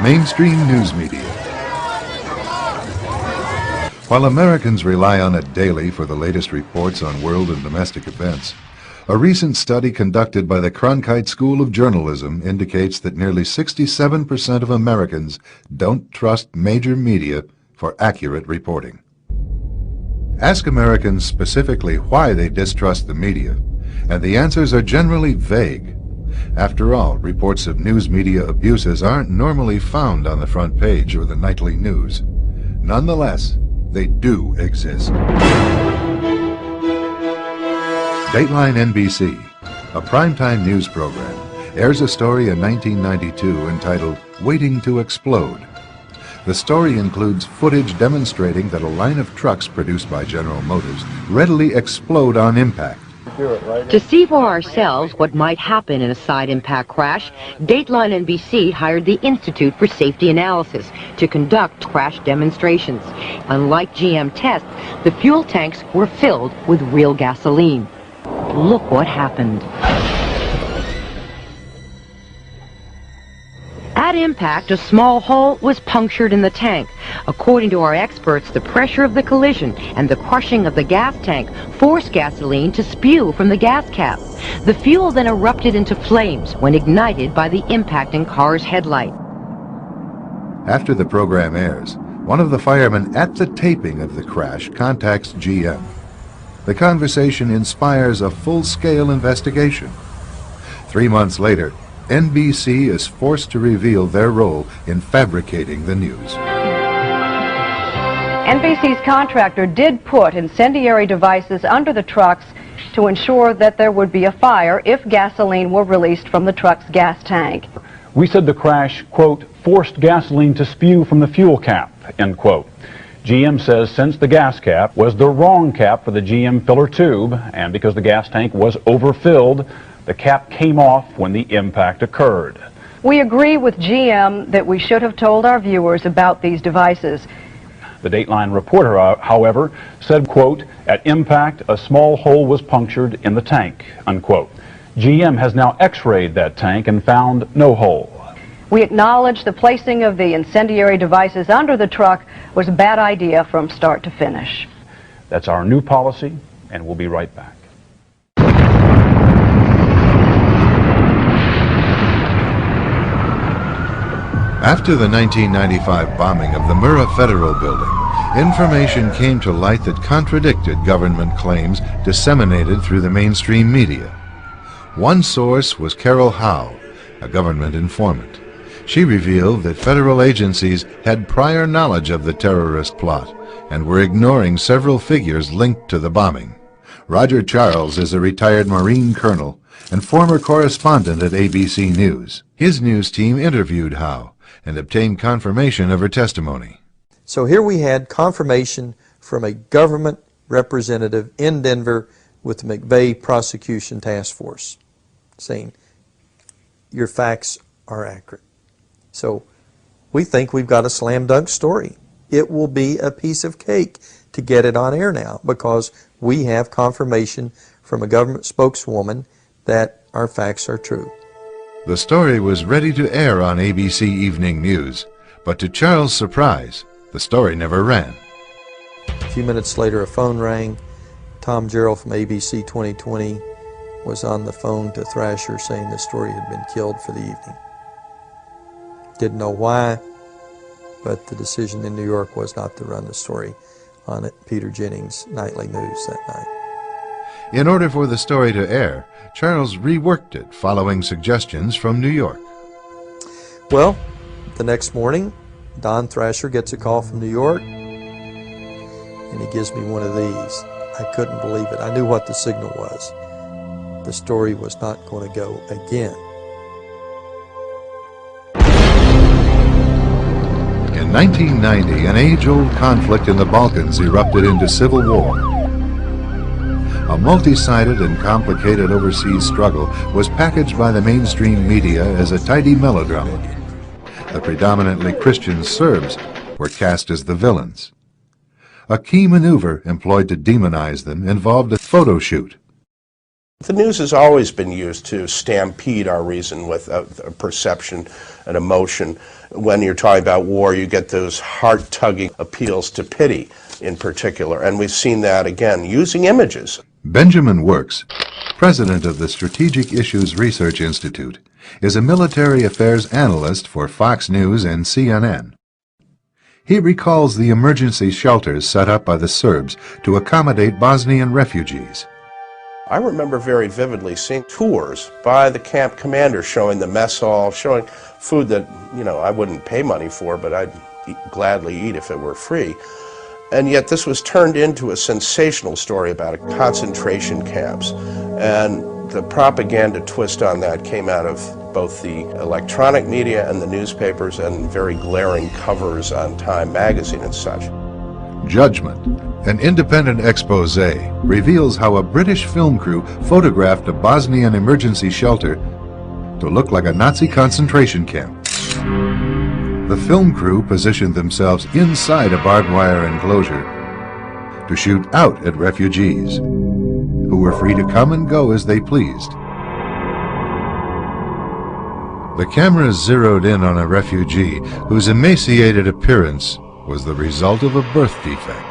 Mainstream news media. While Americans rely on it daily for the latest reports on world and domestic events, a recent study conducted by the Cronkite School of Journalism indicates that nearly 67% of Americans don't trust major media for accurate reporting. Ask Americans specifically why they distrust the media, and the answers are generally vague. After all, reports of news media abuses aren't normally found on the front page or the nightly news. Nonetheless, they do exist. Dateline NBC, a primetime news program, airs a story in 1992 entitled Waiting to Explode. The story includes footage demonstrating that a line of trucks produced by General Motors readily explode on impact. To see for ourselves what might happen in a side impact crash, Dateline NBC hired the Institute for Safety Analysis to conduct crash demonstrations. Unlike GM tests, the fuel tanks were filled with real gasoline. Look what happened. At impact, a small hole was punctured in the tank. According to our experts, the pressure of the collision and the crushing of the gas tank forced gasoline to spew from the gas cap. The fuel then erupted into flames when ignited by the impacting car's headlight. After the program airs, one of the firemen at the taping of the crash contacts GM. The conversation inspires a full-scale investigation. 3 months later, NBC is forced to reveal their role in fabricating the news. NBC's contractor did put incendiary devices under the trucks to ensure that there would be a fire if gasoline were released from the truck's gas tank. We said the crash, quote, forced gasoline to spew from the fuel cap, end quote. GM says since the gas cap was the wrong cap for the GM filler tube, and because the gas tank was overfilled, the cap came off when the impact occurred. We agree with GM that we should have told our viewers about these devices. The Dateline reporter, however, said, quote, at impact, a small hole was punctured in the tank, unquote. GM has now x-rayed that tank and found no hole. We acknowledge the placing of the incendiary devices under the truck was a bad idea from start to finish. That's our new policy, and we'll be right back. After the 1995 bombing of the Murrah Federal Building, information came to light that contradicted government claims disseminated through the mainstream media. One source was Carol Howe, a government informant. She revealed that federal agencies had prior knowledge of the terrorist plot and were ignoring several figures linked to the bombing. Roger Charles is a retired Marine colonel and former correspondent at ABC News. His news team interviewed Howe and obtained confirmation of her testimony. So here we had confirmation from a government representative in Denver with the McVeigh Prosecution Task Force saying, your facts are accurate. So we think we've got a slam dunk story. It will be a piece of cake to get it on air now because we have confirmation from a government spokeswoman that our facts are true. The story was ready to air on ABC Evening News, but to Charles' surprise, the story never ran. A few minutes later, a phone rang. Tom Gerald from ABC 2020 was on the phone to Thrasher saying the story had been killed for the evening. Didn't know why, but the decision in New York was not to run the story on Peter Jennings' nightly news that night. In order for the story to air, Charles reworked it following suggestions from New York. Well, the next morning, Don Thrasher gets a call from New York, and he gives me one of these. I couldn't believe it. I knew what the signal was. The story was not going to go again. In 1990, an age-old conflict in the Balkans erupted into civil war. A multi-sided and complicated overseas struggle was packaged by the mainstream media as a tidy melodrama. The predominantly Christian Serbs were cast as the villains. A key maneuver employed to demonize them involved a photo shoot. The news has always been used to stampede our reason with a perception and emotion. When you're talking about war, you get those heart-tugging appeals to pity in particular, and we've seen that again using images. Benjamin Works, president of the Strategic Issues Research Institute, is a military affairs analyst for Fox News and CNN. He recalls the emergency shelters set up by the Serbs to accommodate Bosnian refugees. I remember very vividly seeing tours by the camp commander showing the mess hall, showing food that, I wouldn't pay money for, but I'd gladly eat if it were free. And yet this was turned into a sensational story about concentration camps. And the propaganda twist on that came out of both the electronic media and the newspapers, and very glaring covers on Time magazine and such. Judgment, an independent expose, reveals how a British film crew photographed a Bosnian emergency shelter to look like a Nazi concentration camp. The film crew positioned themselves inside a barbed wire enclosure to shoot out at refugees, who were free to come and go as they pleased. The cameras zeroed in on a refugee whose emaciated appearance was the result of a birth defect.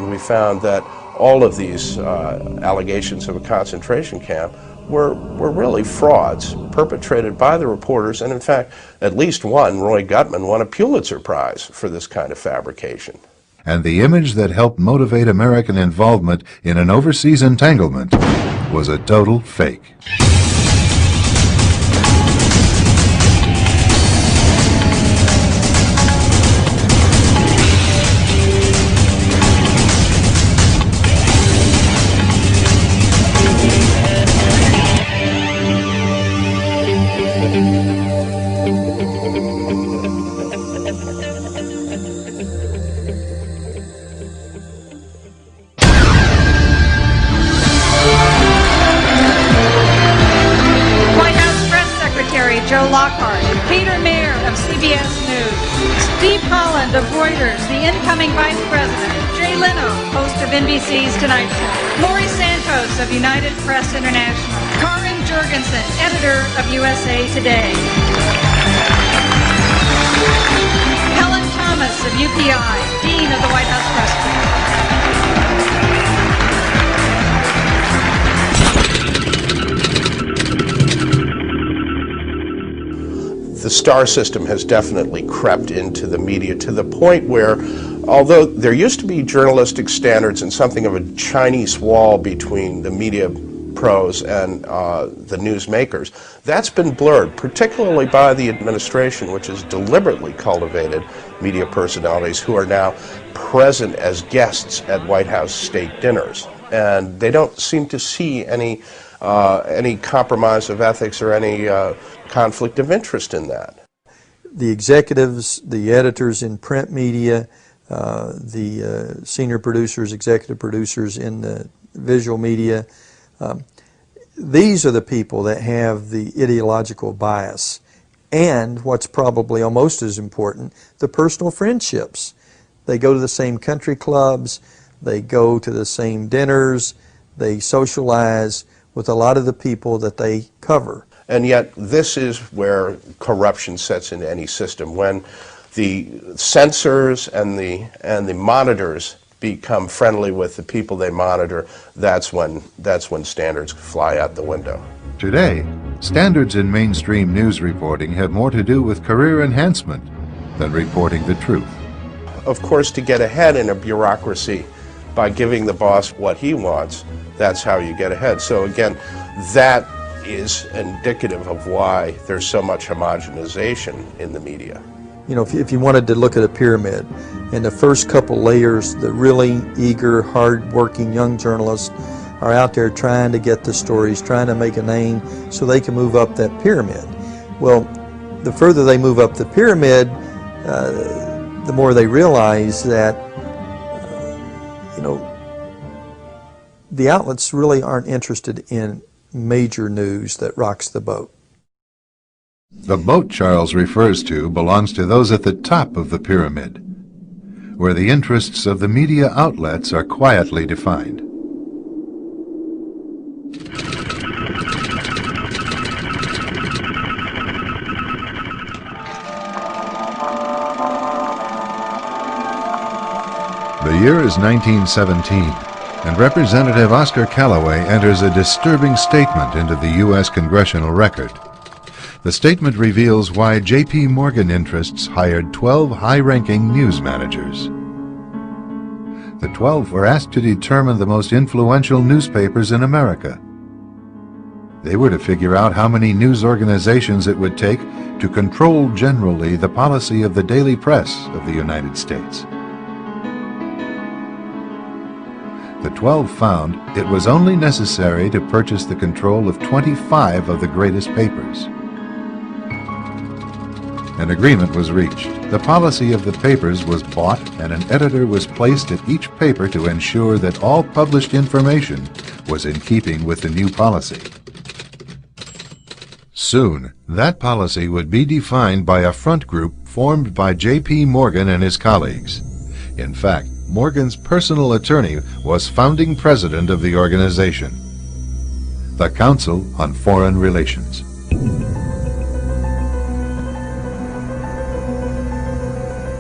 We found that all of these allegations of a concentration camp were really frauds perpetrated by the reporters, and in fact, at least one, Roy Gutman, won a Pulitzer Prize for this kind of fabrication. And the image that helped motivate American involvement in an overseas entanglement was a total fake. Joe Lockhart, Peter Mayer of CBS News, Steve Holland of Reuters, the incoming Vice President, Jay Leno, host of NBC's Tonight Show, Lori Santos of United Press International, Karin Jurgensen, editor of USA Today, Helen Thomas of UPI, Dean of the White House Press Corps. The star system has definitely crept into the media to the point where, although there used to be journalistic standards and something of a Chinese wall between the media pros and the newsmakers, that's been blurred, particularly by the administration, which has deliberately cultivated media personalities who are now present as guests at White House state dinners. And they don't seem to see any compromise of ethics or any conflict of interest in that. The executives, the editors in print media, the senior producers, executive producers in the visual media, these are the people that have the ideological bias, and what's probably almost as important, the personal friendships. They go to the same country clubs, they go to the same dinners, they socialize with a lot of the people that they cover. And yet this is where corruption sets into any system. When the censors and the monitors become friendly with the people they monitor, that's when standards fly out the window. Today, standards in mainstream news reporting have more to do with career enhancement than reporting the truth. Of course, to get ahead in a bureaucracy by giving the boss what he wants, that's how you get ahead. So again, that is indicative of why there's so much homogenization in the media. You know, if you wanted to look at a pyramid, and the first couple layers, the really eager, hard-working young journalists are out there trying to get the stories, trying to make a name so they can move up that pyramid. Well, the further they move up the pyramid, the more they realize that, the outlets really aren't interested in major news that rocks the boat. The boat Charles refers to belongs to those at the top of the pyramid, where the interests of the media outlets are quietly defined. The year is 1917, and Representative Oscar Callaway enters a disturbing statement into the U.S. congressional record. The statement reveals why J.P. Morgan interests hired 12 high-ranking news managers. The 12 were asked to determine the most influential newspapers in America. They were to figure out how many news organizations it would take to control generally the policy of the daily press of the United States. The 12 found it was only necessary to purchase the control of 25 of the greatest papers. An agreement was reached. The policy of the papers was bought, and an editor was placed at each paper to ensure that all published information was in keeping with the new policy. Soon, that policy would be defined by a front group formed by J.P. Morgan and his colleagues. In fact, Morgan's personal attorney was founding president of the organization, the Council on Foreign Relations.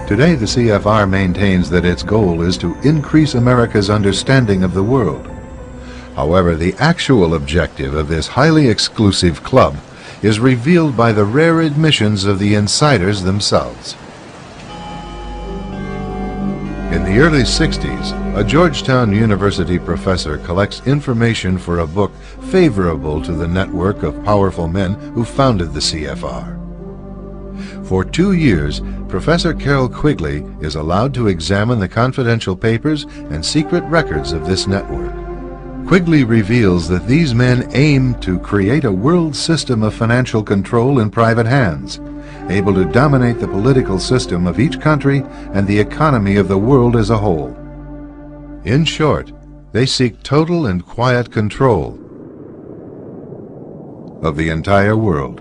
Today, the CFR maintains that its goal is to increase America's understanding of the world. However, the actual objective of this highly exclusive club is revealed by the rare admissions of the insiders themselves. In the early 60s, a Georgetown University professor collects information for a book favorable to the network of powerful men who founded the CFR. For 2 years, Professor Carroll Quigley is allowed to examine the confidential papers and secret records of this network. Quigley reveals that these men aim to create a world system of financial control in private hands, able to dominate the political system of each country and the economy of the world as a whole. In short, they seek total and quiet control of the entire world.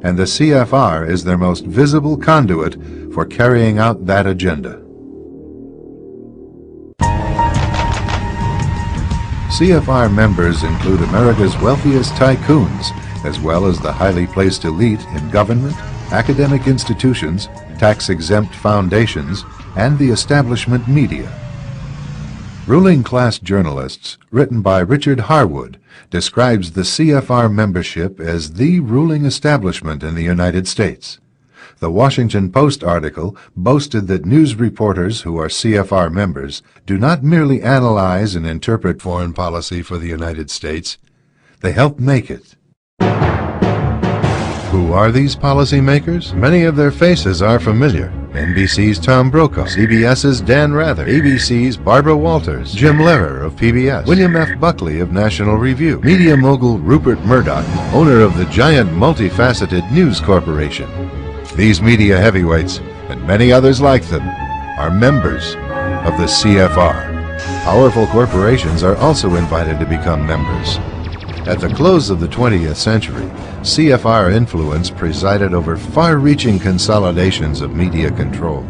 And the CFR is their most visible conduit for carrying out that agenda. CFR members include America's wealthiest tycoons, as well as the highly placed elite in government, academic institutions, tax-exempt foundations, and the establishment media. Ruling Class Journalists, written by Richard Harwood, describes the CFR membership as the ruling establishment in the United States. The Washington Post article boasted that news reporters who are CFR members do not merely analyze and interpret foreign policy for the United States, they help make it. Who are these policymakers? Many of their faces are familiar. NBC's Tom Brokaw, CBS's Dan Rather, ABC's Barbara Walters, Jim Lehrer of PBS, William F. Buckley of National Review, media mogul Rupert Murdoch, owner of the giant multifaceted News Corporation. These media heavyweights, and many others like them, are members of the CFR. Powerful corporations are also invited to become members. At the close of the 20th century, CFR influence presided over far-reaching consolidations of media control.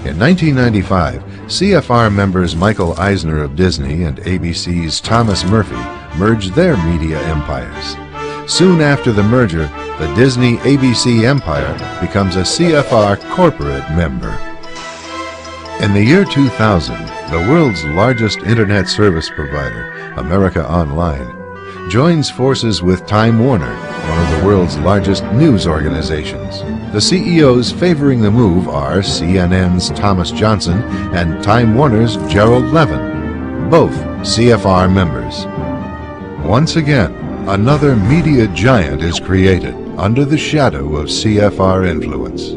In 1995, CFR members Michael Eisner of Disney and ABC's Thomas Murphy merged their media empires. Soon after the merger, the Disney-ABC empire becomes a CFR corporate member. In the year 2000, the world's largest internet service provider, America Online, joins forces with Time Warner, one of the world's largest news organizations. The CEOs favoring the move are CNN's Thomas Johnson and Time Warner's Gerald Levin, both CFR members. Once again, another media giant is created under the shadow of CFR influence.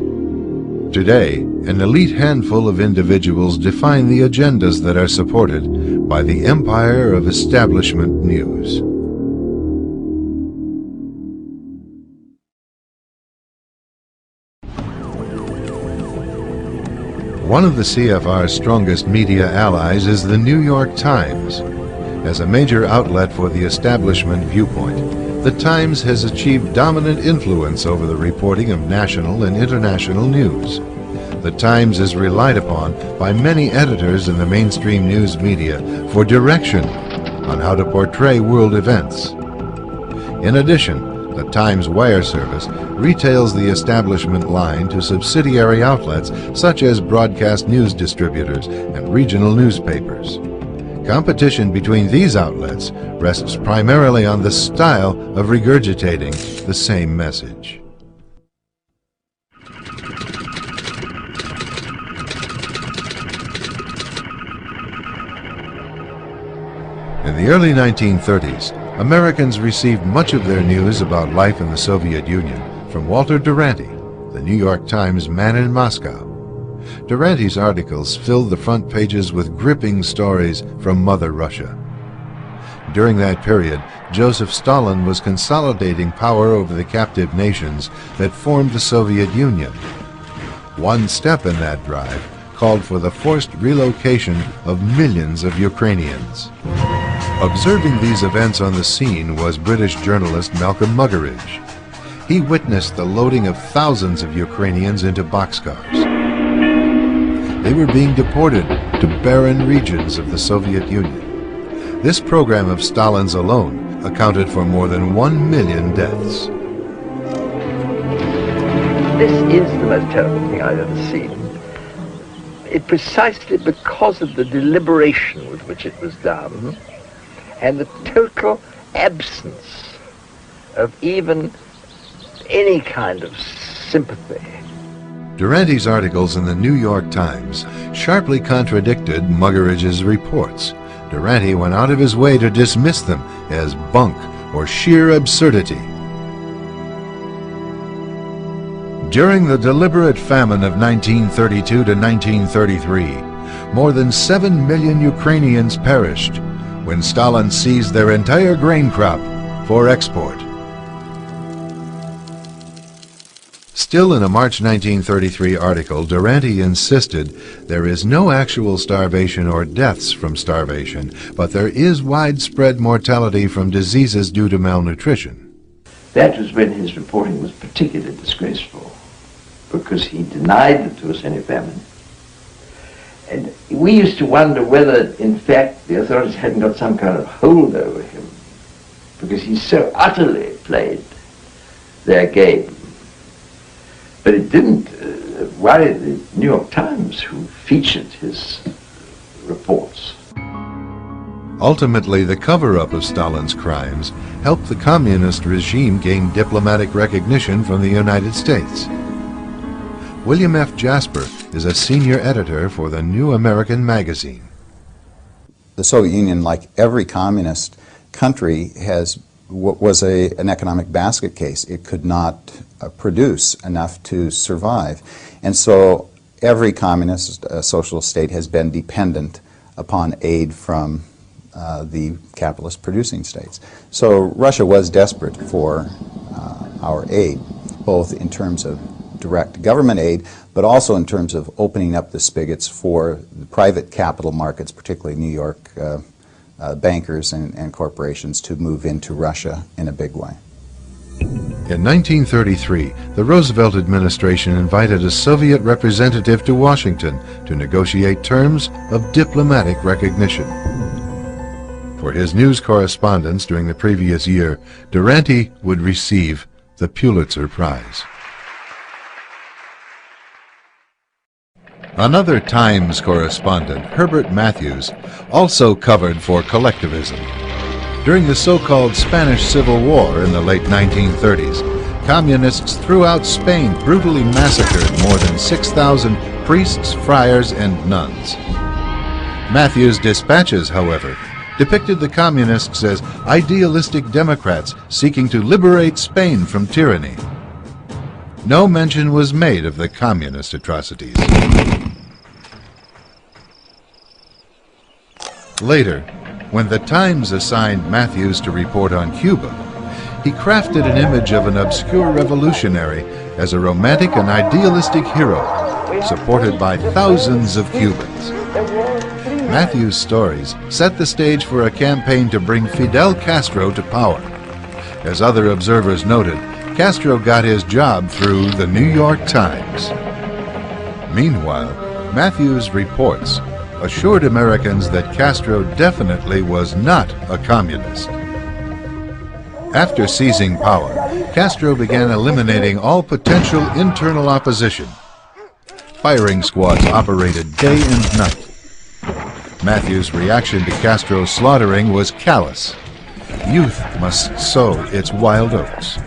Today, an elite handful of individuals define the agendas that are supported by the empire of establishment news. One of the CFR's strongest media allies is the New York Times. As a major outlet for the establishment viewpoint, the Times has achieved dominant influence over the reporting of national and international news. The Times is relied upon by many editors in the mainstream news media for direction on how to portray world events. In addition, the Times wire service retails the establishment line to subsidiary outlets such as broadcast news distributors and regional newspapers. Competition between these outlets rests primarily on the style of regurgitating the same message. In the early 1930s, Americans received much of their news about life in the Soviet Union from Walter Duranty, the New York Times man in Moscow. Duranty's articles filled the front pages with gripping stories from Mother Russia. During that period, Joseph Stalin was consolidating power over the captive nations that formed the Soviet Union. One step in that drive called for the forced relocation of millions of Ukrainians. Observing these events on the scene was British journalist Malcolm Muggeridge. He witnessed the loading of thousands of Ukrainians into boxcars. They were being deported to barren regions of the Soviet Union. This program of Stalin's alone accounted for more than 1 million deaths. This is the most terrible thing I've ever seen. Precisely because of the deliberation with which it was done and the total absence of even any kind of sympathy. Duranty's articles in the New York Times sharply contradicted Muggeridge's reports. Duranty went out of his way to dismiss them as bunk or sheer absurdity. During the deliberate famine of 1932 to 1933, more than 7 million Ukrainians perished when Stalin seized their entire grain crop for export. Still in a March 1933 article, Duranty insisted there is no actual starvation or deaths from starvation, but there is widespread mortality from diseases due to malnutrition. That was when his reporting was particularly disgraceful, because he denied that there was any famine. And we used to wonder whether, in fact, the authorities hadn't got some kind of hold over him, because he so utterly played their game. But it didn't worry the New York Times, who featured his reports. Ultimately, the cover-up of Stalin's crimes helped the communist regime gain diplomatic recognition from the United States. William F. Jasper is a senior editor for the New American Magazine. The Soviet Union, like every communist country, was an economic basket case. It could not produce enough to survive. And so every communist socialist state has been dependent upon aid from the capitalist producing states. So Russia was desperate for our aid, both in terms of direct government aid, but also in terms of opening up the spigots for the private capital markets, particularly New York bankers and corporations, to move into Russia in a big way. In 1933, the Roosevelt administration invited a Soviet representative to Washington to negotiate terms of diplomatic recognition. For his news correspondence during the previous year, Duranty would receive the Pulitzer Prize. Another Times correspondent, Herbert Matthews, also covered for collectivism. During the so-called Spanish Civil War in the late 1930s, communists throughout Spain brutally massacred more than 6,000 priests, friars, and nuns. Matthews' dispatches, however, depicted the communists as idealistic Democrats seeking to liberate Spain from tyranny. No mention was made of the communist atrocities. Later, when the Times assigned Matthews to report on Cuba, he crafted an image of an obscure revolutionary as a romantic and idealistic hero, supported by thousands of Cubans. Matthews' stories set the stage for a campaign to bring Fidel Castro to power. As other observers noted, Castro got his job through the New York Times. Meanwhile, Matthews' reports assured Americans that Castro definitely was not a communist. After seizing power, Castro began eliminating all potential internal opposition. Firing squads operated day and night. Matthews' reaction to Castro's slaughtering was callous. Youth must sow its wild oats.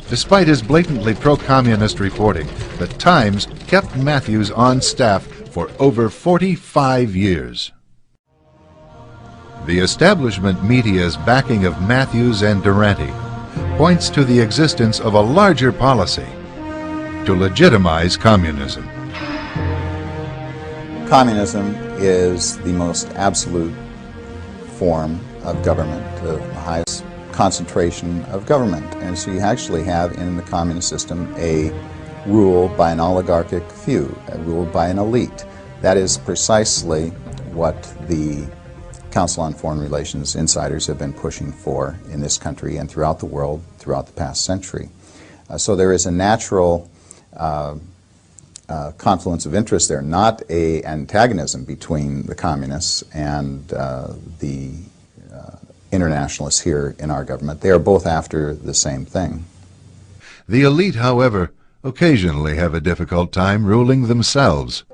Despite his blatantly pro-communist reporting, the Times kept Matthews on staff for over 45 years. The establishment media's backing of Matthews and Durante points to the existence of a larger policy to legitimize communism. Communism is the most absolute form of government, the highest concentration of government. And so you actually have in the communist system a rule by an oligarchic few, a rule by an elite. That is precisely what the Council on Foreign Relations insiders have been pushing for in this country and throughout the world throughout the past century. So there is a natural confluence of interest there, not an antagonism between the communists and the internationalists here in our government. They are both after the same thing. The elite, however, occasionally have a difficult time ruling themselves.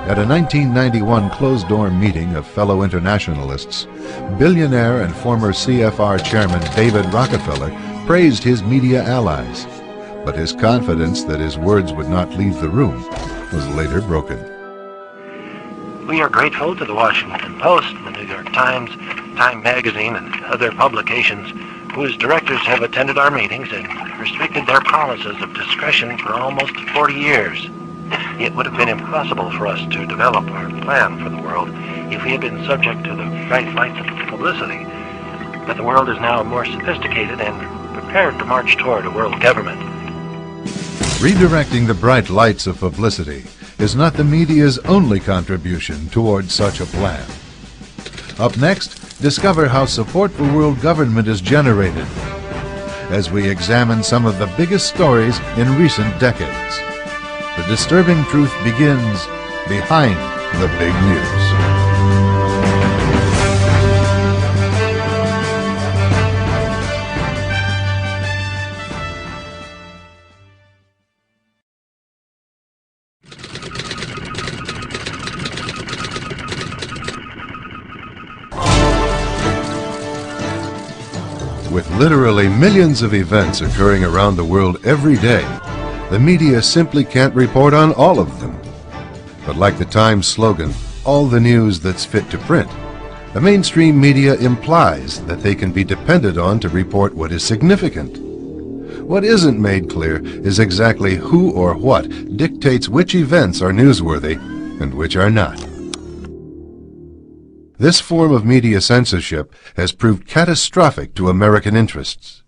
At a 1991 closed-door meeting of fellow internationalists, billionaire and former CFR chairman David Rockefeller praised his media allies, but his confidence that his words would not leave the room was later broken. We are grateful to the Washington Post, the New York Times, Time Magazine, and other publications whose directors have attended our meetings and restricted their promises of discretion for almost 40 years. It would have been impossible for us to develop our plan for the world if we had been subject to the bright lights of publicity. But the world is now more sophisticated and prepared to march toward a world government. Redirecting the bright lights of publicity is not the media's only contribution toward such a plan. Up next, discover how support for world government is generated as we examine some of the biggest stories in recent decades. The disturbing truth begins behind the big news. With literally millions of events occurring around the world every day, the media simply can't report on all of them. But like the Times slogan, all the news that's fit to print, the mainstream media implies that they can be depended on to report what is significant. What isn't made clear is exactly who or what dictates which events are newsworthy and which are not. This form of media censorship has proved catastrophic to American interests.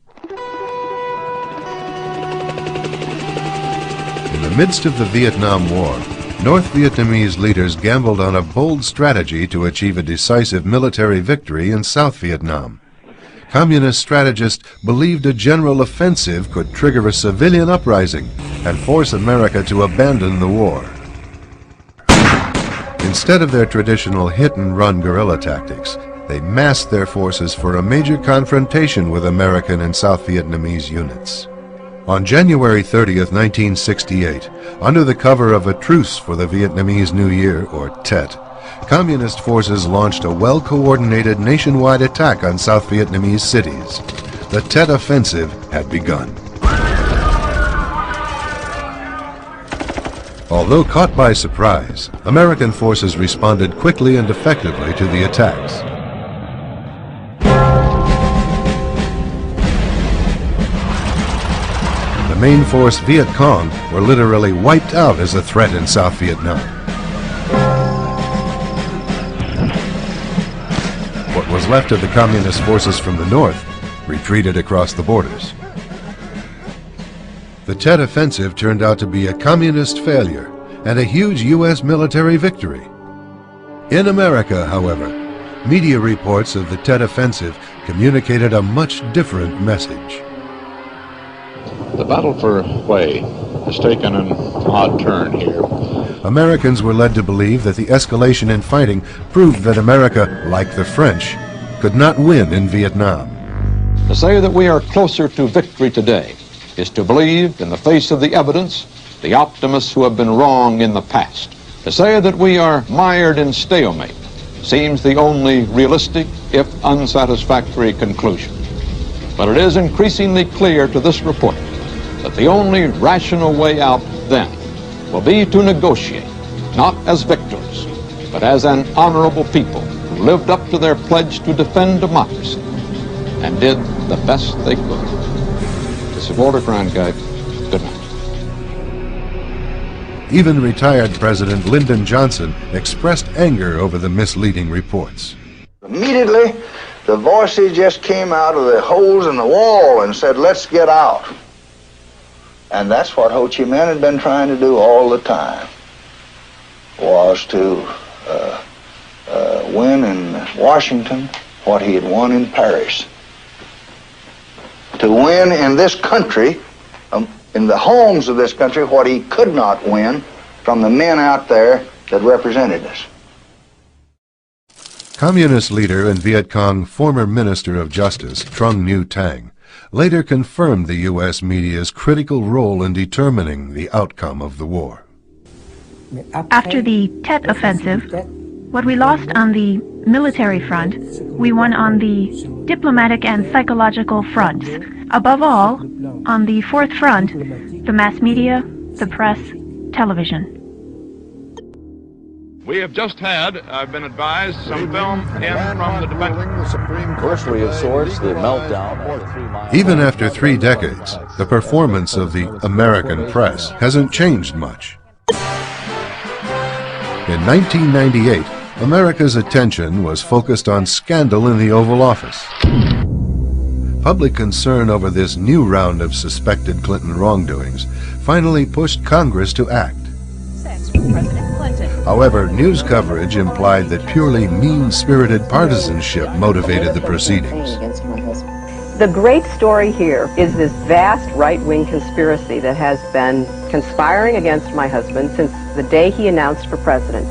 In the midst of the Vietnam War, North Vietnamese leaders gambled on a bold strategy to achieve a decisive military victory in South Vietnam. Communist strategists believed a general offensive could trigger a civilian uprising and force America to abandon the war. Instead of their traditional hit-and-run guerrilla tactics, they massed their forces for a major confrontation with American and South Vietnamese units. On January 30th, 1968, under the cover of a truce for the Vietnamese New Year, or Tet, Communist forces launched a well-coordinated nationwide attack on South Vietnamese cities. The Tet Offensive had begun. Although caught by surprise, American forces responded quickly and effectively to the attacks. The main force Viet Cong were literally wiped out as a threat in South Vietnam. What was left of the communist forces from the north retreated across the borders. The Tet Offensive turned out to be a communist failure and a huge U.S. military victory. In America, however, media reports of the Tet Offensive communicated a much different message. The battle for Hue has taken an odd turn here. Americans were led to believe that the escalation in fighting proved that America, like the French, could not win in Vietnam. To say that we are closer to victory today is to believe, in the face of the evidence, the optimists who have been wrong in the past. To say that we are mired in stalemate seems the only realistic, if unsatisfactory, conclusion. But it is increasingly clear to this report that the only rational way out then will be to negotiate, not as victors, but as an honorable people who lived up to their pledge to defend democracy and did the best they could. This is Walter Cronkite. Good night. Even retired President Lyndon Johnson expressed anger over the misleading reports. Immediately, the voices just came out of the holes in the wall and said, let's get out. And that's what Ho Chi Minh had been trying to do all the time, was to win in Washington what he had won in Paris. To win in this country, in the homes of this country, what he could not win from the men out there that represented us. Communist leader and Viet Cong former Minister of Justice, Trung Nhu Tang, later confirmed the U.S. media's critical role in determining the outcome of the war. After the Tet Offensive, what we lost on the military front, we won on the diplomatic and psychological fronts. Above all, on the fourth front, the mass media, the press, television. We have just had, I've been advised, some film in from the defense. Bursary of sorts, the meltdown. Even after 3 decades, the performance of the American press hasn't changed much. In 1998, America's attention was focused on scandal in the Oval Office. Public concern over this new round of suspected Clinton wrongdoings finally pushed Congress to act. However, news coverage implied that purely mean-spirited partisanship motivated the proceedings. The great story here is this vast right-wing conspiracy that has been conspiring against my husband since the day he announced for president.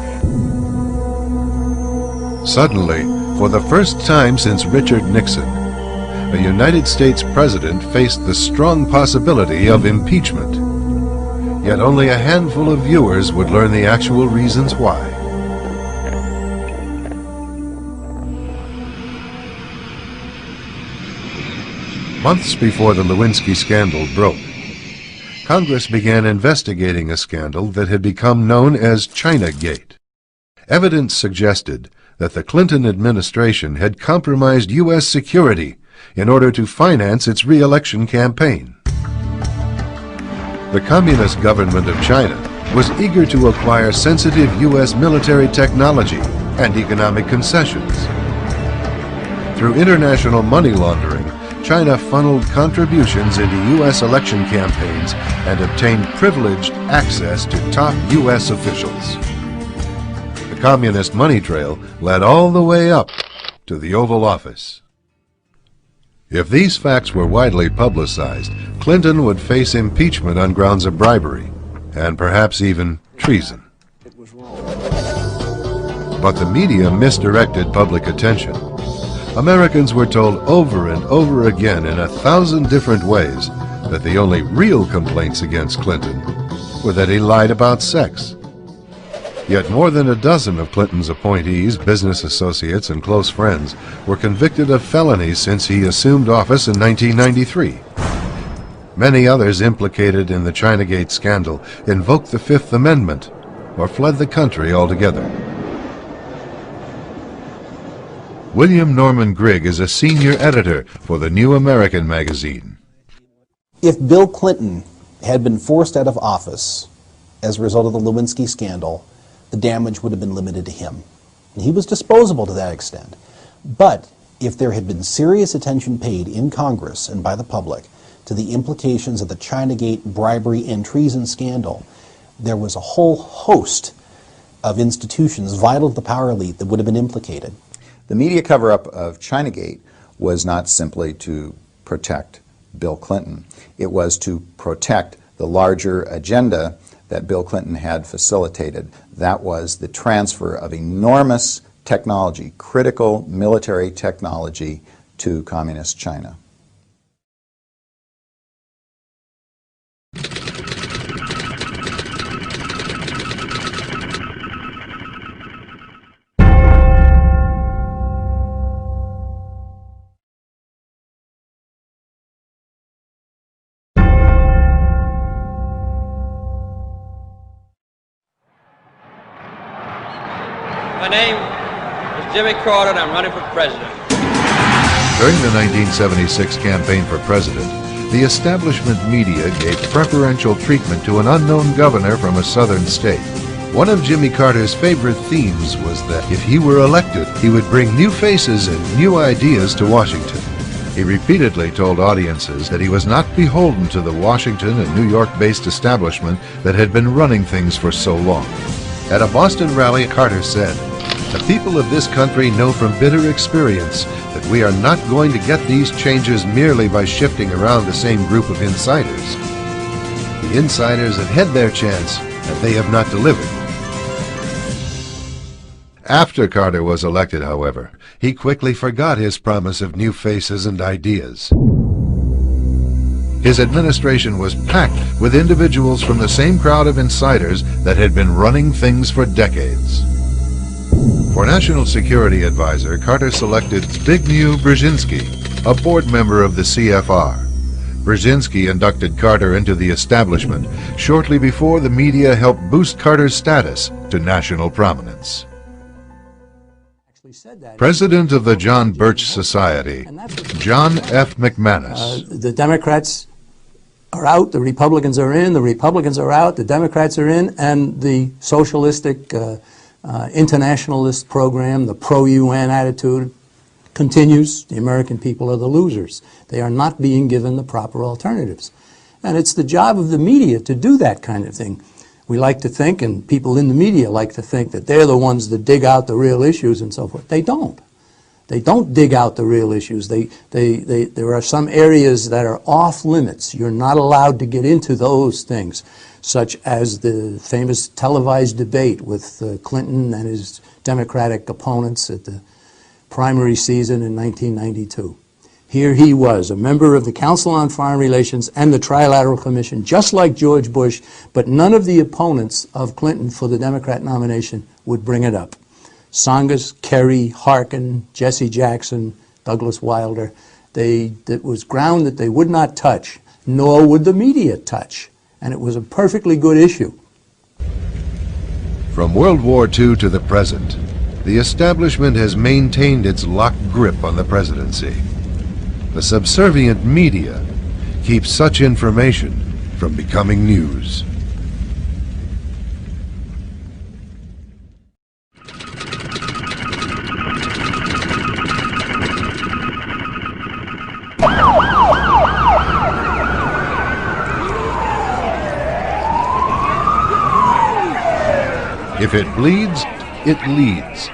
Suddenly, for the first time since Richard Nixon, a United States president faced the strong possibility of impeachment. Yet only a handful of viewers would learn the actual reasons why. Months before the Lewinsky scandal broke, Congress began investigating a scandal that had become known as Chinagate. Evidence suggested that the Clinton administration had compromised U.S. security in order to finance its re-election campaign. The Communist government of China was eager to acquire sensitive U.S. military technology and economic concessions. Through international money laundering, China funneled contributions into U.S. election campaigns and obtained privileged access to top U.S. officials. The communist money trail led all the way up to the Oval Office. If these facts were widely publicized, Clinton would face impeachment on grounds of bribery, and perhaps even treason. But the media misdirected public attention. Americans were told over and over again in 1,000 different ways that the only real complaints against Clinton were that he lied about sex. Yet more than a dozen of Clinton's appointees, business associates, and close friends were convicted of felonies since he assumed office in 1993. Many others implicated in the Chinagate scandal invoked the Fifth Amendment or fled the country altogether. William Norman Grigg is a senior editor for the New American magazine. If Bill Clinton had been forced out of office as a result of the Lewinsky scandal, the damage would have been limited to him. And he was disposable to that extent. But if there had been serious attention paid in Congress and by the public to the implications of the Chinagate bribery and treason scandal, there was a whole host of institutions vital to the power elite that would have been implicated. The media cover-up of Chinagate was not simply to protect Bill Clinton. It was to protect the larger agenda that Bill Clinton had facilitated. That was the transfer of enormous technology, critical military technology, to Communist China. My name is Jimmy Carter, and I'm running for president. During the 1976 campaign for president, the establishment media gave preferential treatment to an unknown governor from a southern state. One of Jimmy Carter's favorite themes was that if he were elected, he would bring new faces and new ideas to Washington. He repeatedly told audiences that he was not beholden to the Washington and New York-based establishment that had been running things for so long. At a Boston rally, Carter said, "The people of this country know from bitter experience that we are not going to get these changes merely by shifting around the same group of insiders. The insiders have had their chance, and they have not delivered." After Carter was elected, however, he quickly forgot his promise of new faces and ideas. His administration was packed with individuals from the same crowd of insiders that had been running things for decades. For National Security Advisor, Carter selected Zbigniew Brzezinski, a board member of the CFR. Brzezinski inducted Carter into the establishment shortly before the media helped boost Carter's status to national prominence. President of the John Birch Society, John F. McManus. The Democrats are out, the Republicans are in, the Republicans are out, the Democrats are in, and the socialistic internationalist program, the pro-UN attitude, continues. The American people are the losers. They are not being given the proper alternatives. And it's the job of the media to do that kind of thing. We like to think, and people in the media like to think, that they're the ones that dig out the real issues and so forth. They don't. They don't dig out the real issues. There are some areas that are off limits. You're not allowed to get into those things, such as the famous televised debate with Clinton and his Democratic opponents at the primary season in 1992. Here he was, a member of the Council on Foreign Relations and the Trilateral Commission, just like George Bush, but none of the opponents of Clinton for the Democrat nomination would bring it up. Tsongas, Kerry, Harkin, Jesse Jackson, Douglas Wilder, it was ground that they would not touch, nor would the media touch. And it was a perfectly good issue. From World War II to the present, the establishment has maintained its locked grip on the presidency. The subservient media keeps such information from becoming news. If it bleeds, it leads.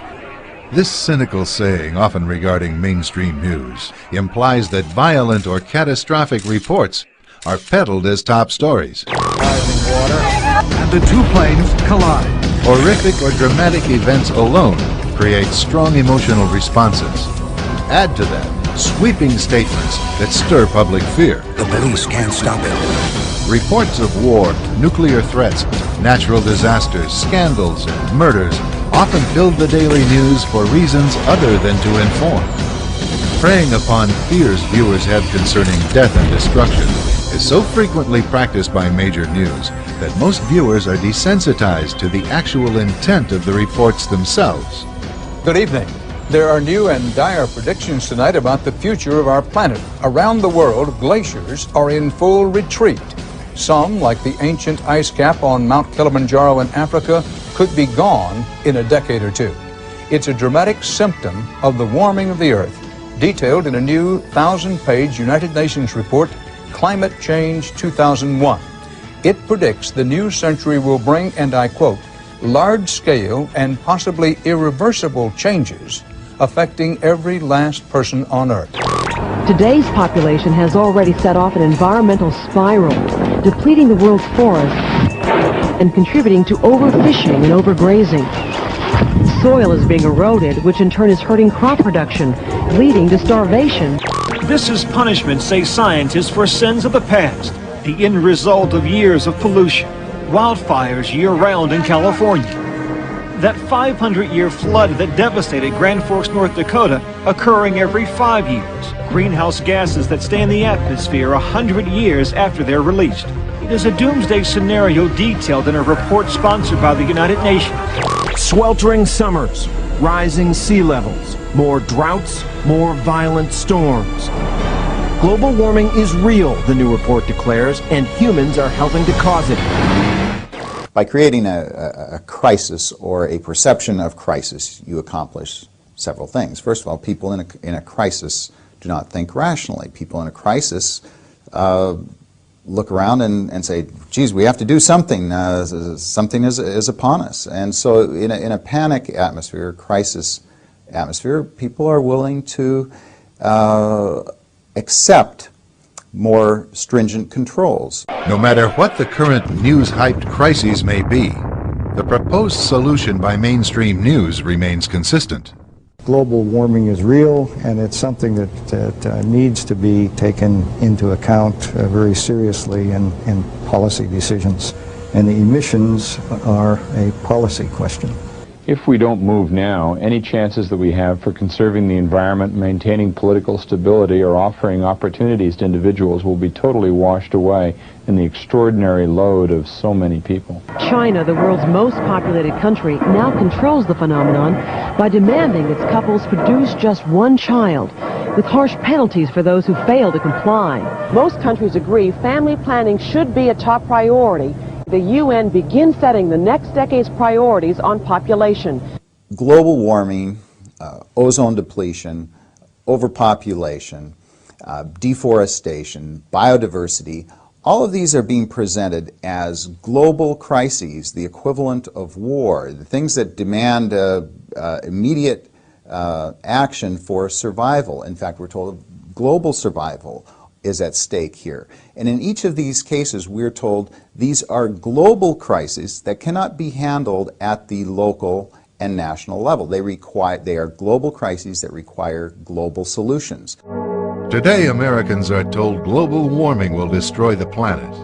This cynical saying, often regarding mainstream news, implies that violent or catastrophic reports are peddled as top stories. And the two planes collide. Horrific or dramatic events alone create strong emotional responses. Add to that sweeping statements that stir public fear. The police can't stop it. Reports of war, nuclear threats, natural disasters, scandals, and murders often filled the daily news for reasons other than to inform. Preying upon fears viewers have concerning death and destruction is so frequently practiced by major news that most viewers are desensitized to the actual intent of the reports themselves. Good evening. There are new and dire predictions tonight about the future of our planet. Around the world, glaciers are in full retreat. Some, like the ancient ice cap on Mount Kilimanjaro in Africa, could be gone in a decade or two. It's a dramatic symptom of the warming of the Earth, detailed in a new 1,000-page United Nations report, Climate Change 2001. It predicts the new century will bring, and I quote, large-scale and possibly irreversible changes affecting every last person on Earth. Today's population has already set off an environmental spiral, depleting the world's forests and contributing to overfishing and overgrazing. soil is being eroded, which in turn is hurting crop production, leading to starvation. This is punishment, say scientists, for sins of the past, the end result of years of pollution, wildfires year-round in California. That 500-year flood that devastated Grand Forks, North Dakota, occurring every 5 years. Greenhouse gases that stay in the atmosphere 100 years after they're released. It is a doomsday scenario detailed in a report sponsored by the United Nations. Sweltering summers, rising sea levels, more droughts, more violent storms. Global warming is real, the new report declares, and humans are helping to cause it. By creating a crisis or a perception of crisis, you accomplish several things. First of all, people in a crisis do not think rationally. People in a crisis look around and say, geez, we have to do something. Something is upon us. And so in a panic atmosphere, crisis atmosphere, people are willing to accept more stringent controls. No matter what the current news-hyped crises may be, the proposed solution by mainstream news remains consistent. Global warming is real, and it's something that needs to be taken into account very seriously in policy decisions. And the emissions are a policy question. If we don't move now, any chances that we have for conserving the environment, maintaining political stability, or offering opportunities to individuals will be totally washed away in the extraordinary load of so many people. China, the world's most populated country, now controls the phenomenon by demanding its couples produce just one child, with harsh penalties for those who fail to comply. Most countries agree family planning should be a top priority. The UN begins setting the next decade's priorities on population. Global warming, ozone depletion, overpopulation, deforestation, biodiversity, all of these are being presented as global crises, the equivalent of war, the things that demand immediate action for survival. In fact, we're told global survival is at stake here. And in each of these cases, we're told these are global crises that cannot be handled at the local and national level. They are global crises that require global solutions. Today, Americans are told global warming will destroy the planet.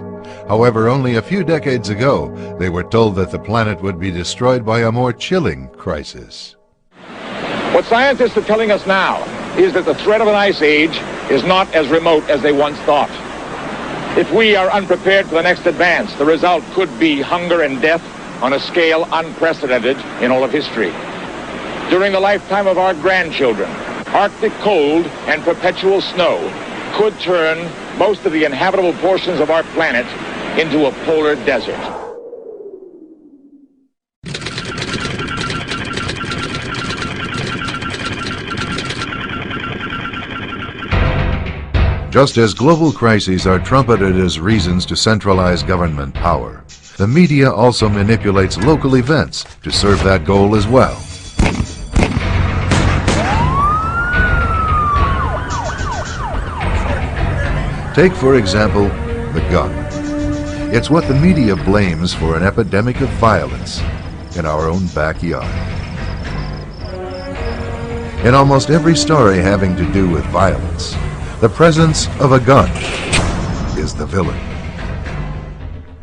However, only a few decades ago, they were told that the planet would be destroyed by a more chilling crisis. What scientists are telling us now is that the threat of an ice age is not as remote as they once thought. If we are unprepared for the next advance, the result could be hunger and death on a scale unprecedented in all of history. During the lifetime of our grandchildren, Arctic cold and perpetual snow could turn most of the inhabitable portions of our planet into a polar desert. Just as global crises are trumpeted as reasons to centralize government power, the media also manipulates local events to serve that goal as well. Take, for example, the gun. It's what the media blames for an epidemic of violence in our own backyard. In almost every story having to do with violence, the presence of a gun is the villain.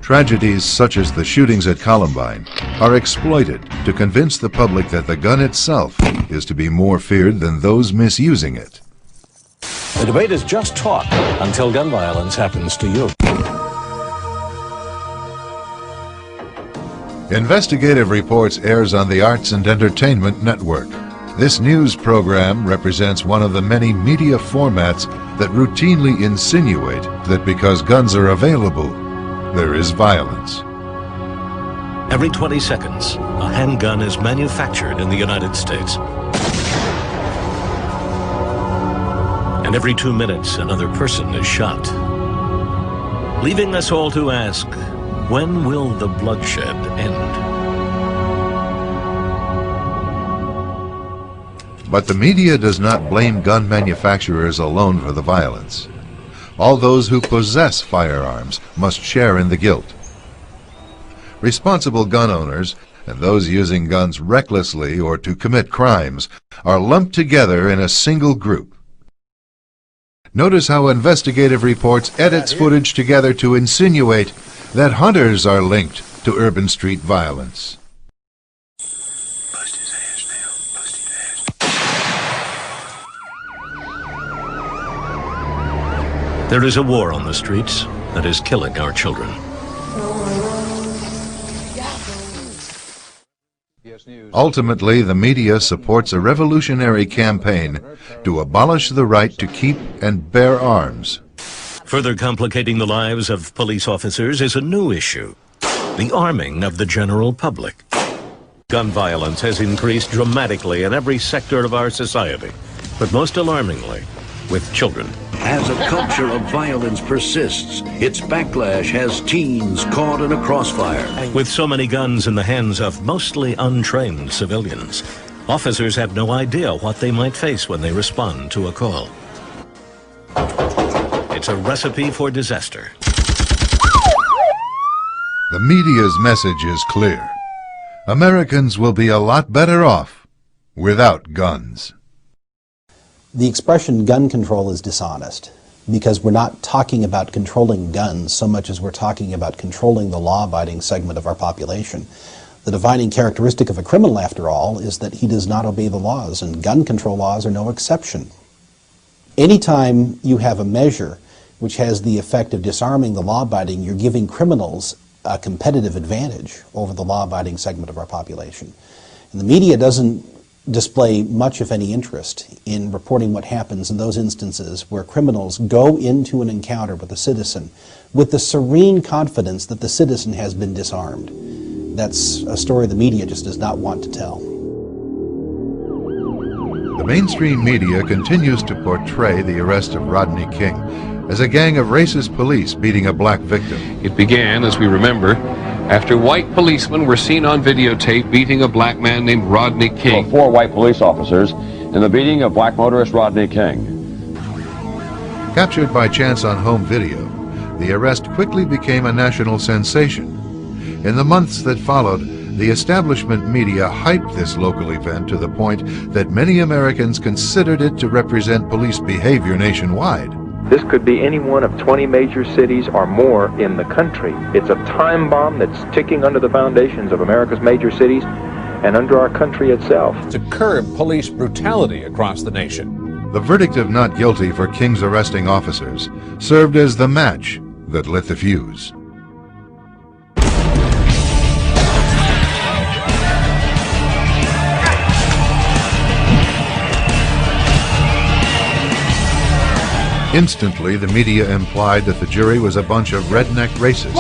Tragedies such as the shootings at Columbine are exploited to convince the public that the gun itself is to be more feared than those misusing it. The debate is just talk until gun violence happens to you. Investigative Reports airs on the Arts and Entertainment Network. This news program represents one of the many media formats that routinely insinuate that because guns are available, there is violence. Every 20 seconds, a handgun is manufactured in the United States. And every 2 minutes, another person is shot. Leaving us all to ask, when will the bloodshed end? But the media does not blame gun manufacturers alone for the violence. All those who possess firearms must share in the guilt. Responsible gun owners and those using guns recklessly or to commit crimes are lumped together in a single group. Notice how investigative reports edits footage together to insinuate that hunters are linked to urban street violence. There is a war on the streets that is killing our children. Ultimately, the media supports a revolutionary campaign to abolish the right to keep and bear arms. Further complicating the lives of police officers is a new issue: the arming of the general public. Gun violence has increased dramatically in every sector of our society, but most alarmingly, with children. As a culture of violence persists, its backlash has teens caught in a crossfire. With so many guns in the hands of mostly untrained civilians, officers have no idea what they might face when they respond to a call. It's a recipe for disaster. The media's message is clear. Americans will be a lot better off without guns. The expression gun control is dishonest because we're not talking about controlling guns so much as we're talking about controlling the law-abiding segment of our population. The defining characteristic of a criminal, after all, is that he does not obey the laws, and gun control laws are no exception. Anytime you have a measure which has the effect of disarming the law-abiding, you're giving criminals a competitive advantage over the law-abiding segment of our population. And the media doesn't display much, if any, interest in reporting what happens in those instances where criminals go into an encounter with a citizen with the serene confidence that the citizen has been disarmed. That's a story the media just does not want to tell. The mainstream media continues to portray the arrest of Rodney King as a gang of racist police beating a black victim. It began, as we remember, after white policemen were seen on videotape beating a black man named Rodney King. 4 white police officers in the beating of black motorist Rodney King. Captured by chance on home video, the arrest quickly became a national sensation. In the months that followed, the establishment media hyped this local event to the point that many Americans considered it to represent police behavior nationwide. This could be any one of 20 major cities or more in the country. It's a time bomb that's ticking under the foundations of America's major cities and under our country itself. To curb police brutality across the nation. The verdict of not guilty for King's arresting officers served as the match that lit the fuse. Instantly, the media implied that the jury was a bunch of redneck racists.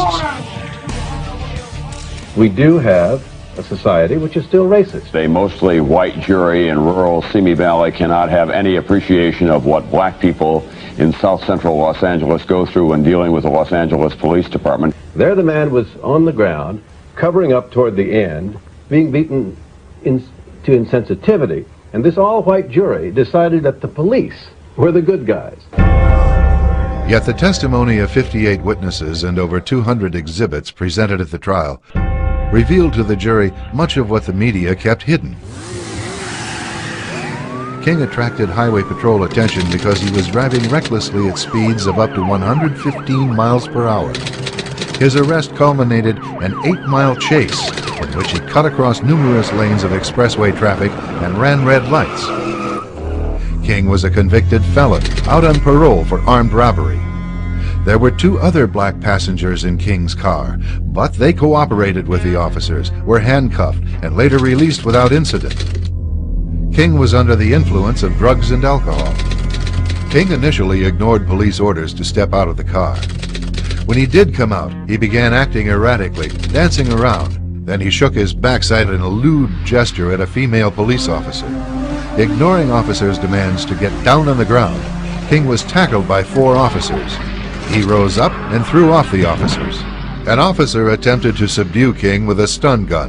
We do have a society which is still racist. A mostly white jury in rural Simi Valley cannot have any appreciation of what black people in south central Los Angeles go through when dealing with the Los Angeles Police Department. There the man was on the ground, covering up toward the end, being beaten to insensitivity. And this all-white jury decided that the police were the good guys. Yet the testimony of 58 witnesses and over 200 exhibits presented at the trial revealed to the jury much of what the media kept hidden. King attracted highway patrol attention because he was driving recklessly at speeds of up to 115 miles per hour. His arrest culminated an 8-mile chase in which he cut across numerous lanes of expressway traffic and ran red lights. King was a convicted felon, out on parole for armed robbery. There were 2 other black passengers in King's car, but they cooperated with the officers, were handcuffed, and later released without incident. King was under the influence of drugs and alcohol. King initially ignored police orders to step out of the car. When he did come out, he began acting erratically, dancing around. Then he shook his backside in a lewd gesture at a female police officer. Ignoring officers' demands to get down on the ground, King was tackled by 4 officers. He rose up and threw off the officers. An officer attempted to subdue King with a stun gun,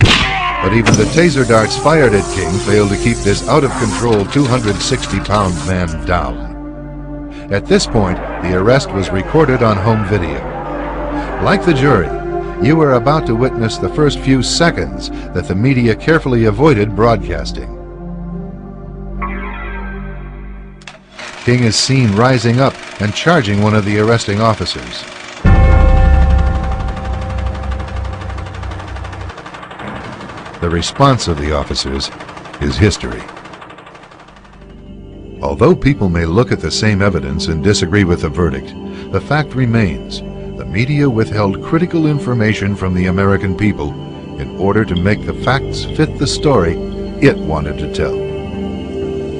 but even the taser darts fired at King failed to keep this out-of-control 260-pound man down. At this point, the arrest was recorded on home video. Like the jury, you are about to witness the first few seconds that the media carefully avoided broadcasting. King is seen rising up and charging one of the arresting officers. The response of the officers is history. Although people may look at the same evidence and disagree with the verdict, the fact remains: the media withheld critical information from the American people in order to make the facts fit the story it wanted to tell.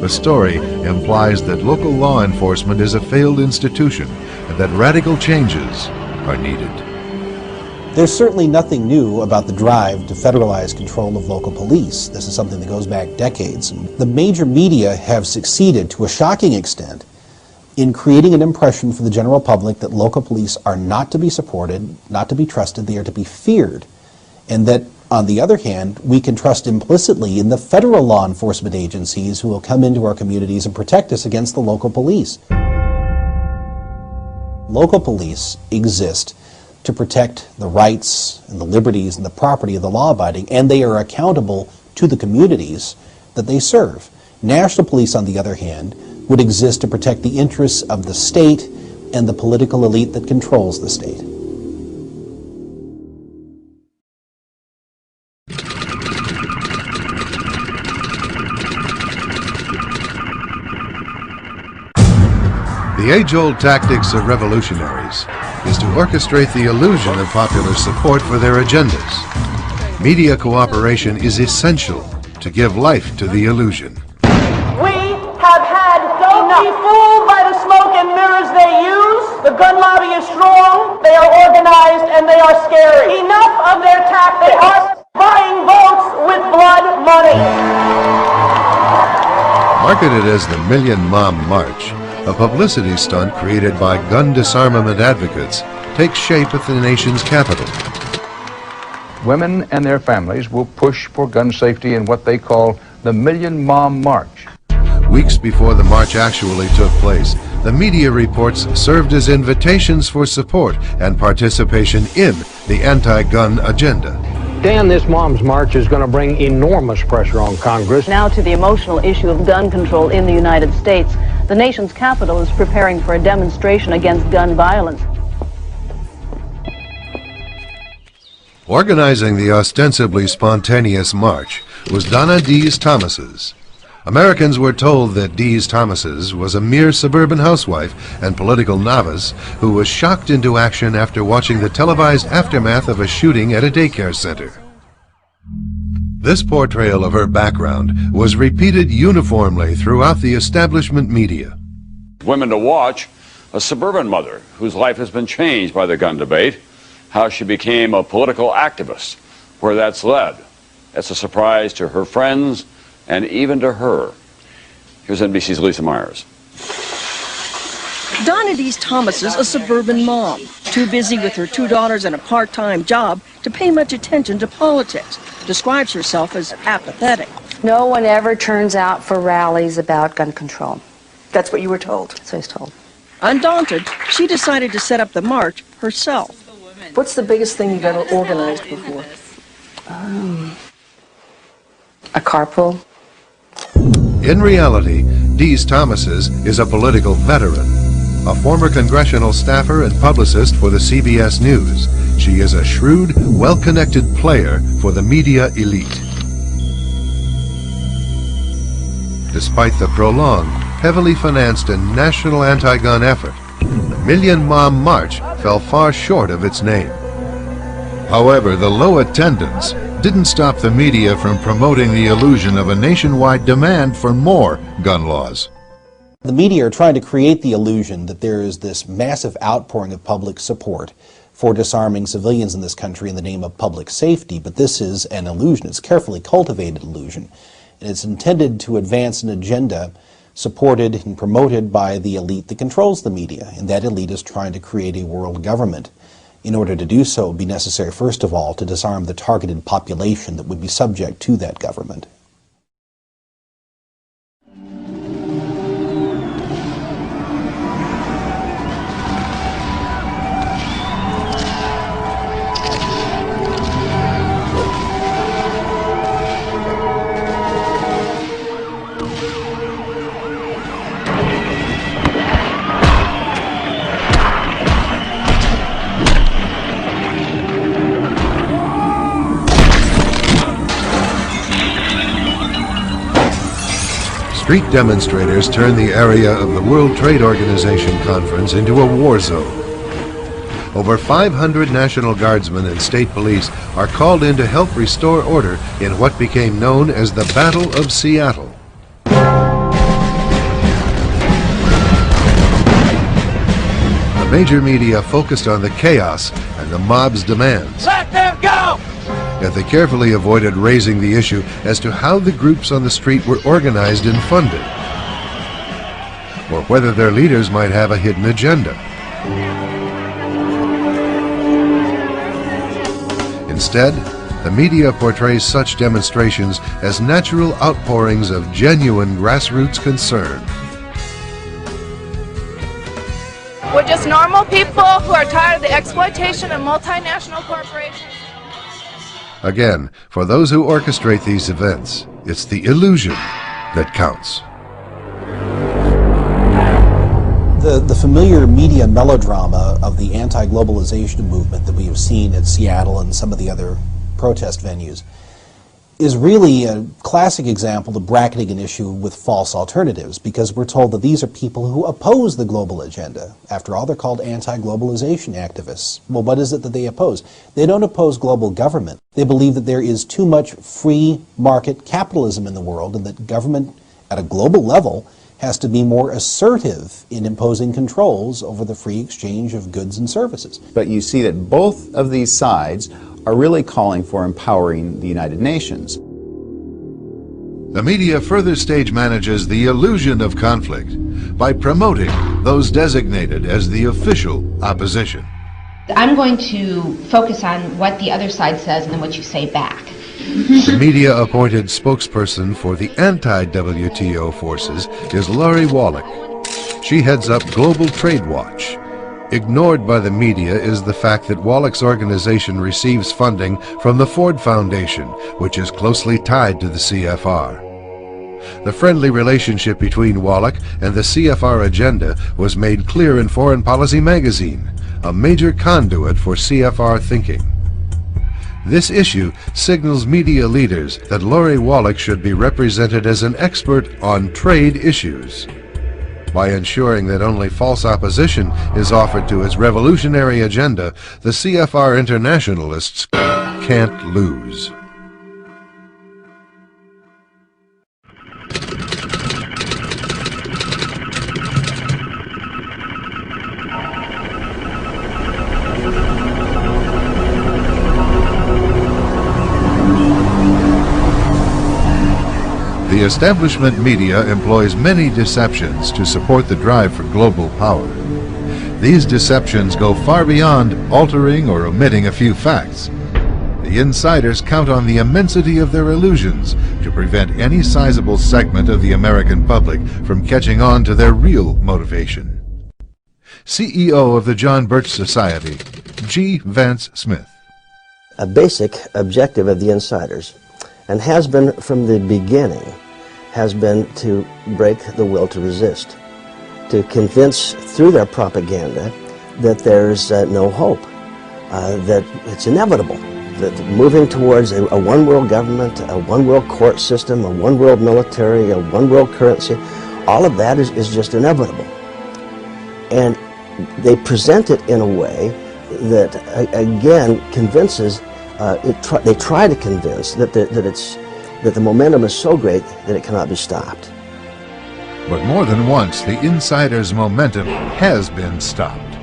The story implies that local law enforcement is a failed institution and that radical changes are needed. There's certainly nothing new about the drive to federalize control of local police. This is something that goes back decades. The major media have succeeded to a shocking extent in creating an impression for the general public that local police are not to be supported, not to be trusted, they are to be feared. And that, on the other hand, we can trust implicitly in the federal law enforcement agencies who will come into our communities and protect us against the local police. Local police exist to protect the rights and the liberties and the property of the law-abiding, and they are accountable to the communities that they serve. National police, on the other hand, would exist to protect the interests of the state and the political elite that controls the state. The age-old tactics of revolutionaries is to orchestrate the illusion of popular support for their agendas. Media cooperation is essential to give life to the illusion. We have had don't be fooled by the smoke and mirrors they use. The gun lobby is strong, they are organized, and they are scary. Enough of their tactics. Buying votes with blood money. Marketed as the Million Mom March, a publicity stunt created by gun disarmament advocates takes shape at the nation's capital. Women and their families will push for gun safety in what they call the Million Mom March. Weeks before the march actually took place, the media reports served as invitations for support and participation in the anti-gun agenda. Dan, this Mom's March is going to bring enormous pressure on Congress. Now to the emotional issue of gun control in the United States. The nation's capital is preparing for a demonstration against gun violence. Organizing the ostensibly spontaneous march was Donna Dees Thomas's. Americans were told that Dees Thomas's was a mere suburban housewife and political novice who was shocked into action after watching the televised aftermath of a shooting at a daycare center. This portrayal of her background was repeated uniformly throughout the establishment media. Women to watch: a suburban mother whose life has been changed by the gun debate, how she became a political activist, where that's led. It's a surprise to her friends and even to her. Here's NBC's Lisa Myers. Donna Dees Thomas is a suburban mom, too busy with her 2 daughters and a part-time job to pay much attention to politics. Describes herself as apathetic. No one ever turns out for rallies about gun control. That's what you were told? That's what I was told. Undaunted, she decided to set up the march herself. What's the biggest thing you've ever organized before? A carpool. In reality, Dees Thomas's is a political veteran, a former congressional staffer and publicist for the CBS News. She is a shrewd, well-connected player for the media elite. Despite the prolonged, heavily financed and national anti-gun effort, the Million Mom March fell far short of its name. However, the low attendance didn't stop the media from promoting the illusion of a nationwide demand for more gun laws. The media are trying to create the illusion that there is this massive outpouring of public support for disarming civilians in this country in the name of public safety, but this is an illusion. It's a carefully cultivated illusion, and it's intended to advance an agenda supported and promoted by the elite that controls the media, and that elite is trying to create a world government. In order to do so, it would be necessary, first of all, to disarm the targeted population that would be subject to that government. street demonstrators turned the area of the World Trade Organization conference into a war zone. Over 500 National Guardsmen and state police are called in to help restore order in what became known as the Battle of Seattle. The major media focused on the chaos and the mob's demands. Let them go! Yet they carefully avoided raising the issue as to how the groups on the street were organized and funded, or whether their leaders might have a hidden agenda. Instead, the media portrays such demonstrations as natural outpourings of genuine grassroots concern. We're just normal people who are tired of the exploitation of multinational corporations. Again, for those who orchestrate these events, it's the illusion that counts. The familiar media melodrama of the anti-globalization movement that we have seen at Seattle and some of the other protest venues is really a classic example of bracketing an issue with false alternatives, because we're told that these are people who oppose the global agenda. After all, they're called anti-globalization activists. Well, what is it that they oppose? They don't oppose global government. They believe that there is too much free market capitalism in the world, and that government at a global level has to be more assertive in imposing controls over the free exchange of goods and services. But you see that both of these sides are really calling for empowering the United Nations. The media further stage manages the illusion of conflict by promoting those designated as the official opposition. I'm going to focus on what the other side says and then what you say back. The media-appointed spokesperson for the anti-WTO forces is Lori Wallach. She heads up Global Trade Watch. Ignored by the media is the fact that Wallach's organization receives funding from the Ford Foundation, which is closely tied to the CFR. The friendly relationship between Wallach and the CFR agenda was made clear in Foreign Policy magazine, a major conduit for CFR thinking. This issue signals media leaders that Lori Wallach should be represented as an expert on trade issues. By ensuring that only false opposition is offered to its revolutionary agenda, the CFR internationalists can't lose. The establishment media employs many deceptions to support the drive for global power. These deceptions go far beyond altering or omitting a few facts. The insiders count on the immensity of their illusions to prevent any sizable segment of the American public from catching on to their real motivation. CEO of the John Birch Society, G. Vance Smith. A basic objective of the insiders, and has been from the beginning, has been to break the will to resist, to convince through their propaganda that there's no hope, that it's inevitable, that moving towards a one-world government, a one-world court system, a one-world military, a one-world currency, all of that is just inevitable. And they present it in a way that, again, convinces, they try to convince that the momentum is so great that it cannot be stopped. But more than once, the insiders' momentum has been stopped.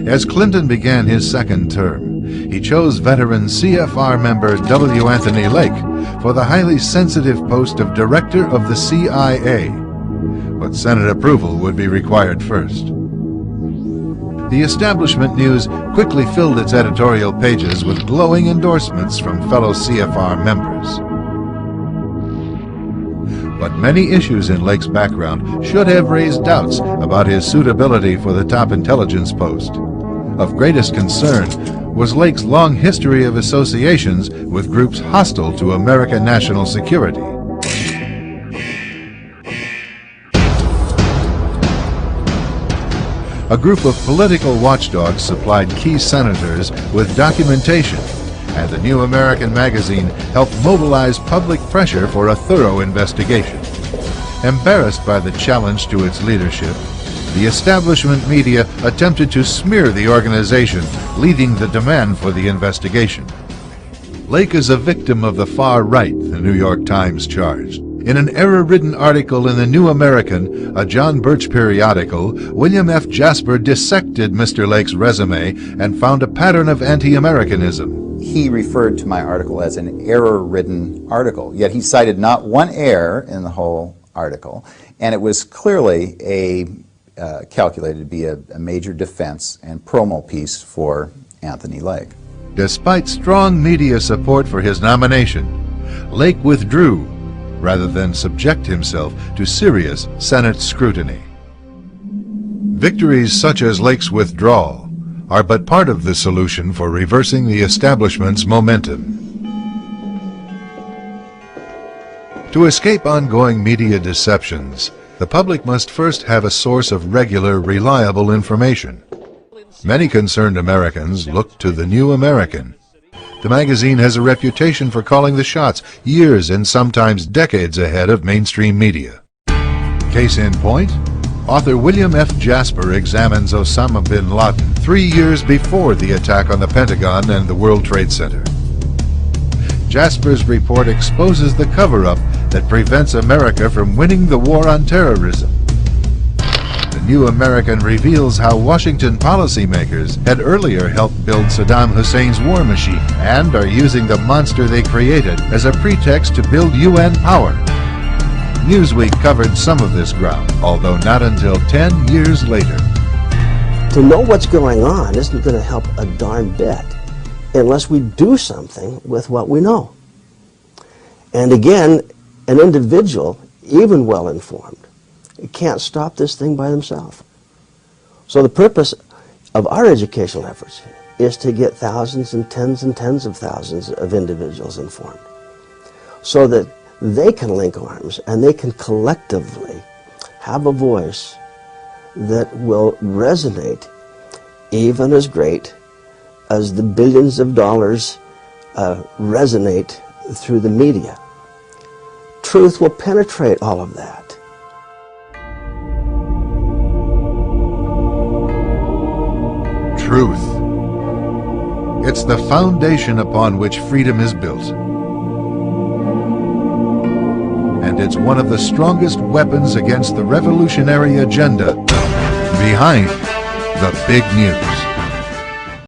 As Clinton began his second term, he chose veteran CFR member W. Anthony Lake for the highly sensitive post of Director of the CIA. But Senate approval would be required first. The establishment news quickly filled its editorial pages with glowing endorsements from fellow CFR members. But many issues in Lake's background should have raised doubts about his suitability for the top intelligence post. Of greatest concern was Lake's long history of associations with groups hostile to American national security. A group of political watchdogs supplied key senators with documentation and the New American magazine helped mobilize public pressure for a thorough investigation. Embarrassed by the challenge to its leadership, the establishment media attempted to smear the organization, leading the demand for the investigation. Lake is a victim of the far right, the New York Times charged. In an error-ridden article in the New American, a John Birch periodical, William F. Jasper dissected Mr. Lake's resume and found a pattern of anti-Americanism. He referred to my article as an error-ridden article, yet he cited not one error in the whole article, and it was clearly calculated to be a major defense and promo piece for Anthony Lake. Despite strong media support for his nomination, Lake withdrew rather than subject himself to serious Senate scrutiny. Victories such as Lake's withdrawal are but part of the solution for reversing the establishment's momentum. To escape ongoing media deceptions, the public must first have a source of regular, reliable information. Many concerned Americans look to the New American. The magazine has a reputation for calling the shots years and sometimes decades ahead of mainstream media. Case in point, author William F. Jasper examines Osama bin Laden 3 years before the attack on the Pentagon and the World Trade Center. Jasper's report exposes the cover-up that prevents America from winning the war on terrorism. The New American reveals how Washington policymakers had earlier helped build Saddam Hussein's war machine and are using the monster they created as a pretext to build UN power. Newsweek covered some of this ground, although not until 10 years later. To know what's going on isn't going to help a darn bit unless we do something with what we know. And again, an individual, even well-informed, can't stop this thing by themselves. So the purpose of our educational efforts is to get thousands and tens of thousands of individuals informed so that they can link arms and they can collectively have a voice that will resonate even as great as the billions of dollars resonate through the media. Truth will penetrate all of that. Truth. It's the foundation upon which freedom is built. And it's one of the strongest weapons against the revolutionary agenda behind the big news.